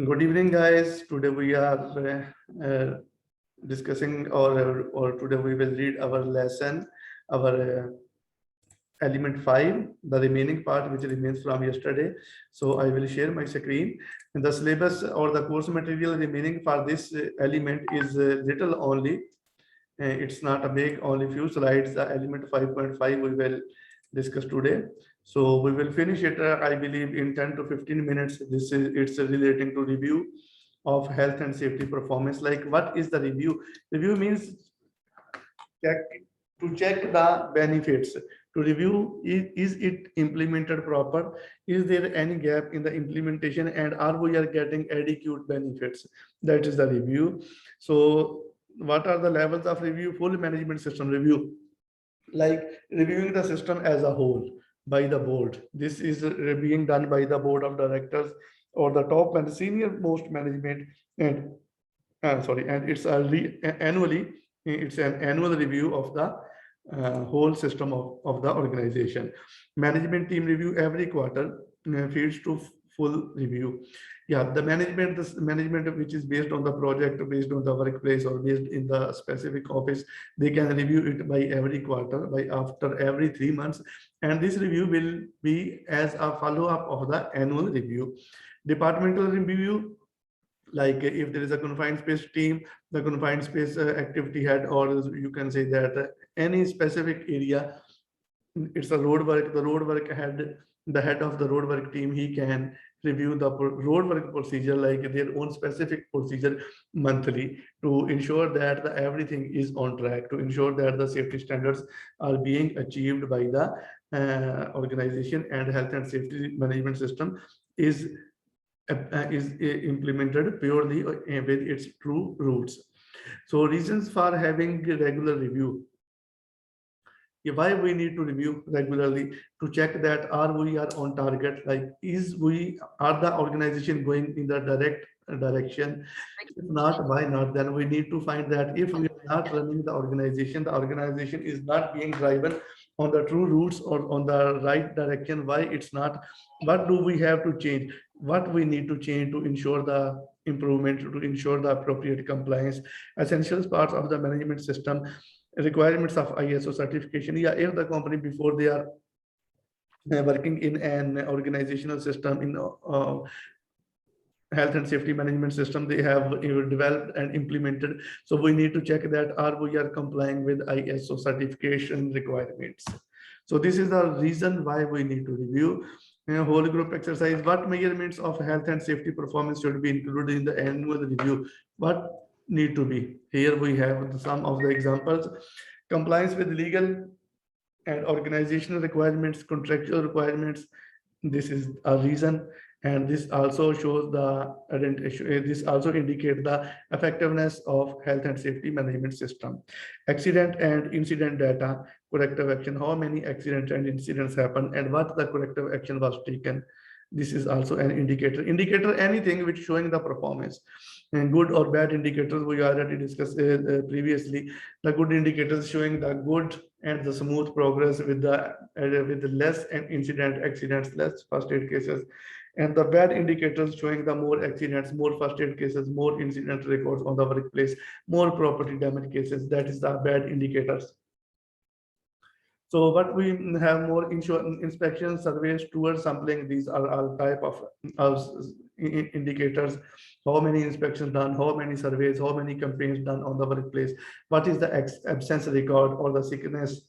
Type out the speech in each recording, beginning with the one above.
Good evening, guys. Today we are discussing, or today we will read our lesson, our element 5, the remaining part which remains from yesterday. So I will share my screen. And the syllabus or the course material remaining for this element is little only. It's not a big, only few slides. The element 5.5 we will discuss today. So we will finish it, I believe, in 10 to 15 minutes. It's relating to review of health and safety performance. Like, what is the review? Review means check to check the benefits. To review, is it implemented proper? Is there any gap in the implementation, and are we are getting adequate benefits? That is the review. So what are the levels of review? Full management system review, like reviewing the system as a whole by the board. This is being done by the board of directors or the top and senior most management, and and it's annually. It's an annual review of the whole system of the organization. Management team review every quarter, feeds to full review. Yeah, the management, this management which is based on the project, based on the workplace, or based in the specific office, they can review it by every quarter, by after every 3 months, and this review will be as a follow-up of the annual review. Departmental review, like if there is a confined space team, the confined space activity head, or you can say that any specific area, it's a road work, the road work head, the head of the road work team, he can review the road work procedure, like their own specific procedure, monthly, to ensure that everything is on track, to ensure that the safety standards are being achieved by the organization, and health and safety management system is implemented purely with its true roots. So reasons for having regular review. Why we need to review regularly? To check that are we are on target, like is we are the organization going in the direct direction. If not, why not? Then we need to find that if we are not running the organization is not being driven on the true routes or on the right direction. Why it's not? What do we have to change? What we need to change to ensure the improvement, to ensure the appropriate compliance? Essential parts of the management system, requirements of ISO certification. Yeah, if the company, before they are working in an organizational system, in health and safety management system, they have developed and implemented. So we need to check that are we are complying with ISO certification requirements. So this is the reason why we need to review. Whole group exercise. What measurements of health and safety performance should be included in the annual review? What need to be? Here we have some of the examples. Compliance with legal and organizational requirements, contractual requirements. This is a reason, and this also shows the this also indicate the effectiveness of health and safety management system. Accident and incident data, corrective action, how many accidents and incidents happen, and what the corrective action was taken. This is also an indicator anything which showing the performance. And good or bad indicators we already discussed previously. The good indicators showing the good and the smooth progress with the less incident accidents, less first aid cases, and the bad indicators showing the more accidents, more first aid cases, more incident records on the workplace, more property damage cases. That is the bad indicators. So what we have more inspection surveys, tours, sampling. These are all type of indicators. How many inspections done, how many surveys, how many campaigns done on the workplace, what is the absence record or the sickness,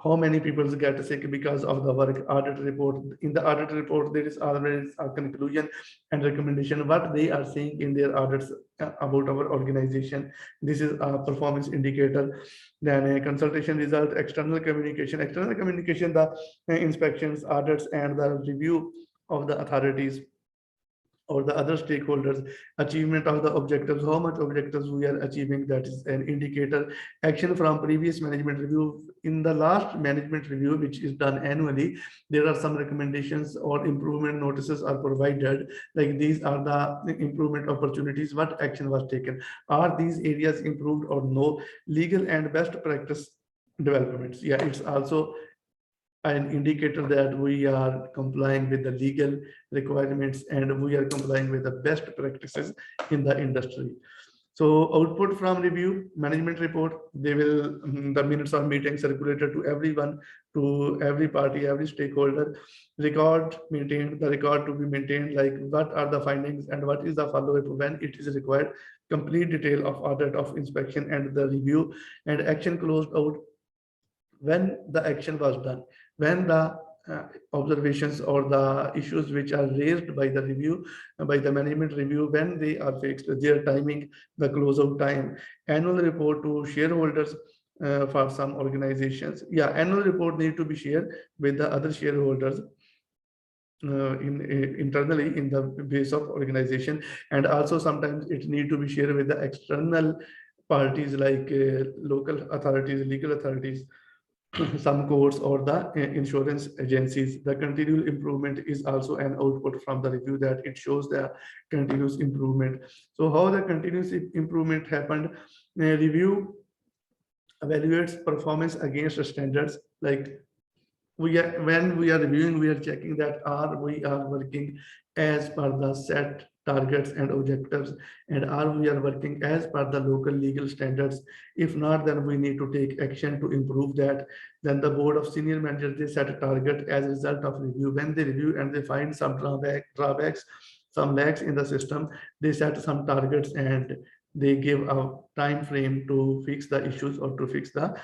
how many people get sick because of the work. Audit report. In the audit report, there is always a conclusion and recommendation, what they are saying in their audits about our organization. This is a performance indicator. Then a consultation result, external communication. External communication, the inspections, audits, and the review of the authorities or the other stakeholders. Achievement of the objectives, how much objectives we are achieving, that is an indicator. Action from previous management review. In the last management review, which is done annually, there are some recommendations or improvement notices are provided, like these are the improvement opportunities, what action was taken, are these areas improved or no. Legal and best practice developments. Yeah, it's also an indicator that we are complying with the legal requirements and we are complying with the best practices in the industry. So output from review, management report, they will, the minutes of meeting circulated to everyone, to every party, every stakeholder, record maintained, the record to be maintained, like what are the findings and what is the follow-up when it is required, complete detail of audit, of inspection and the review, and action closed out when the action was done, when the observations or the issues which are raised by the review, by the management review, when they are fixed, their timing, the closeout time, annual report to shareholders. For some organizations, yeah, annual report need to be shared with the other shareholders internally in the base of organization, and also sometimes it need to be shared with the external parties like local authorities, legal authorities, some courts or the insurance agencies. The continual improvement is also an output from the review, that it shows the continuous improvement. So how the continuous improvement happened? Review evaluates performance against standards, like when we are reviewing, we are checking that we are working as per the set targets and objectives, and are we are working as per the local legal standards. If not, then we need to take action to improve that. Then the board of senior managers, they set a target as a result of review. When they review and they find some drawbacks, some lags in the system, they set some targets and they give a time frame to fix the issues or to fix the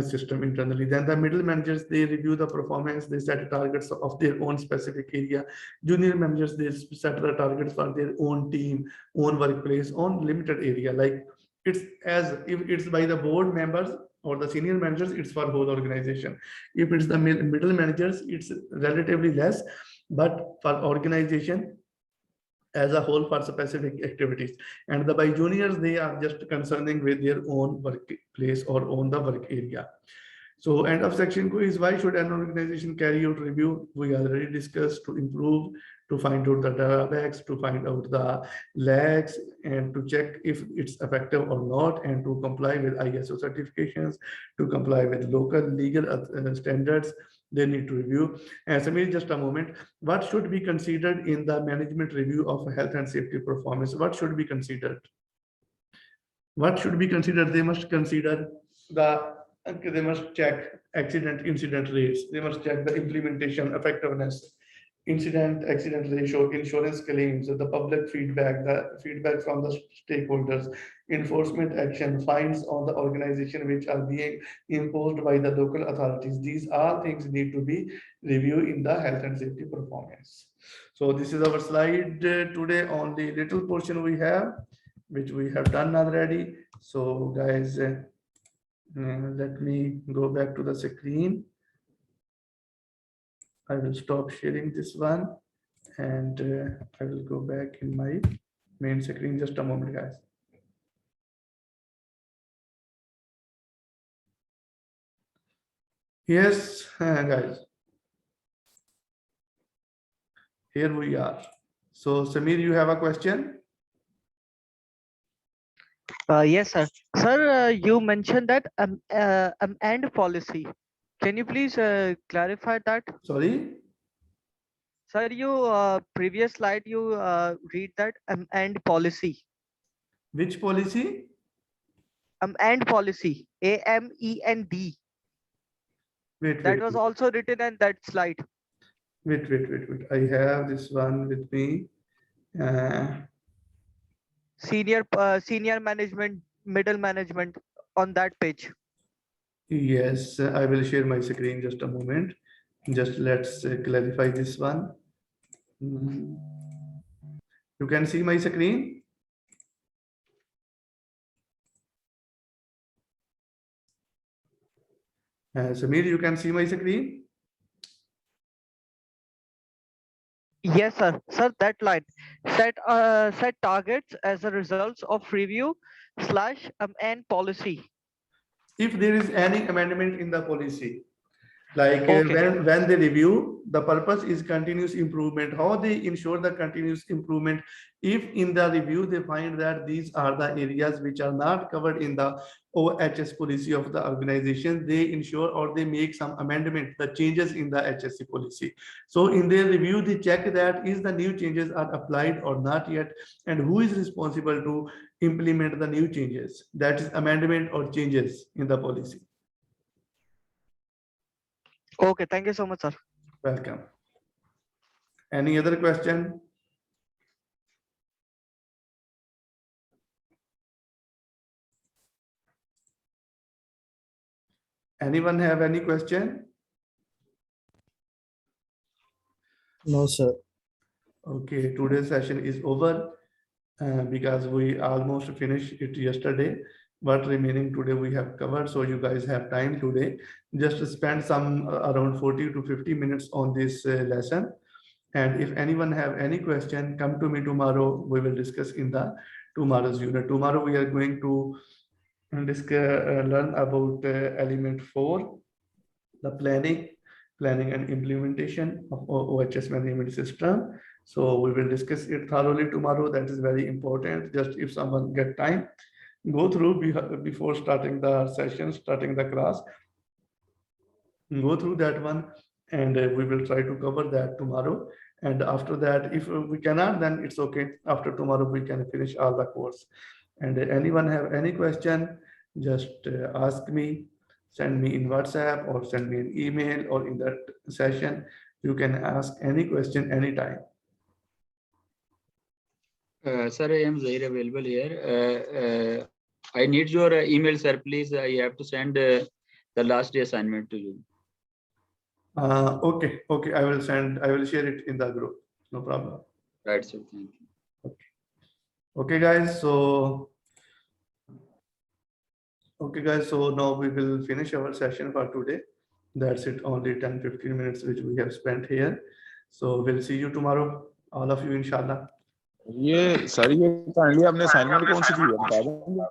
system internally. Then the middle managers, they review the performance, they set targets of their own specific area. Junior managers, they set the targets for their own team, own workplace, own limited area. Like it's as if it's by the board members or the senior managers, it's for whole organization. If it's the middle managers, it's relatively less, but for organization as a whole for specific activities. And the by juniors, they are just concerning with their own workplace or own the work area. So end of section 2 is why should an organization carry out review? We already discussed, to improve, to find out the drawbacks, to find out the lags, and to check if it's effective or not, and to comply with ISO certifications, to comply with local legal standards. They need to review. And Samir, just a moment. What should be considered in the management review of health and safety performance? What should be considered? What should be considered? They must consider they must check accident incident rates. They must check the implementation effectiveness, incident accident ratio, insurance claims, the public feedback, the feedback from the stakeholders, enforcement action, fines on the organization which are being imposed by the local authorities. These all things need to be reviewed in the health and safety performance. So this is our slide today on the little portion we have, which we have done already. So guys, let me go back to the screen. I will stop sharing this one and I will go back in my main screen. Just a moment, guys. Yes, guys. Here we are. So Samir, you have a question? Yes, sir. Sir, you mentioned that and policy. Can you please clarify that? Sorry? Sir, you previous slide you read that and policy. Which policy? And policy. AMEND. Wait, That wait, was wait. also written in that slide. Wait. I have this one with me. Senior management, middle management on that page. Yes, I will share my screen just a moment. Just let's clarify this one. You can see my screen? Samir, you can see my screen? Yes, sir. Sir, that line set targets as a result of review / and policy. If there is any amendment in the policy, Like Okay. when they review, the purpose is continuous improvement. How they ensure the continuous improvement? If in the review they find that these are the areas which are not covered in the OHS policy of the organization, they ensure or they make some amendment, the changes in the HSC policy. So in their review, they check that is the new changes are applied or not yet, and who is responsible to implement the new changes. That is amendment or changes in the policy. Okay. Thank you so much, sir. Welcome. Any other question? Anyone have any question? No, sir. Okay, today's session is over because we almost finished it yesterday. What remaining today we have covered, so you guys have time today. Just spend some around 40 to 50 minutes on this lesson. And if anyone have any question, come to me tomorrow. We will discuss in the tomorrow's unit. Tomorrow we are going to learn about element 4, the planning and implementation of OHS management system. So we will discuss it thoroughly tomorrow. That is very important. Just if someone get time, go through before starting the session, starting the class, go through that one, and we will try to cover that tomorrow. And after that, if we cannot, then it's okay. After tomorrow, we can finish all the course. And anyone have any question, just ask me, send me in WhatsApp or send me an email, or in that session, you can ask any question anytime. Sir, I am Zair available here. I need your email, sir. Please, I have to send the last day assignment to you. Okay, I will share it in the group. No problem. Right, sir. Thank you. Okay, guys. So now we will finish our session for today. That's it. Only 10-15 minutes which we have spent here. So we'll see you tomorrow, all of you, inshallah. ये sir ये kindly आपने assignment कौन सी की है बता देंगे?